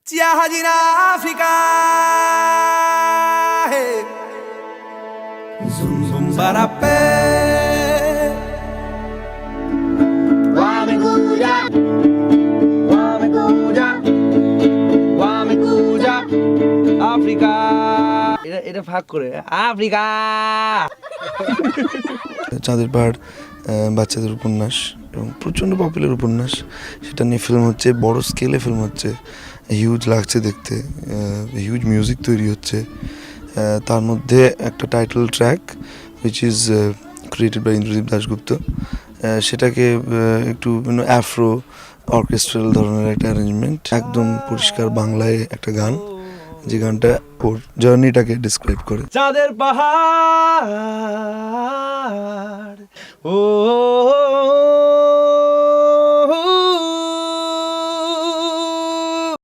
Tiahadina Africa, hey. Zum zum barape. Wamekuja, wamekuja, wamekuja Africa. এটা ভাগ করে Africa. চাঁদের পাহাড় বাচ্চাদের উপন্যাস এবং প্রচণ্ড পপুলার উপন্যাস, সেটা নিয়ে ফিল্ম হচ্ছে, বড় স্কেলে ফিল্ম হচ্ছে, হিউজ লাগছে দেখতে, হিউজ মিউজিক তৈরি হচ্ছে। তার মধ্যে একটা title track which is created by Indradeep Dasgupta, সেটাকে একটু অ্যাফ্রো অর্কেস্ট্রাল ধরনের একটা অ্যারেঞ্জমেন্ট, একদম পরিষ্কার বাংলায় একটা গান, যে গানটা ওর জার্নিটাকে ডিসক্রাইব করে। চাঁদের পাহাড় ও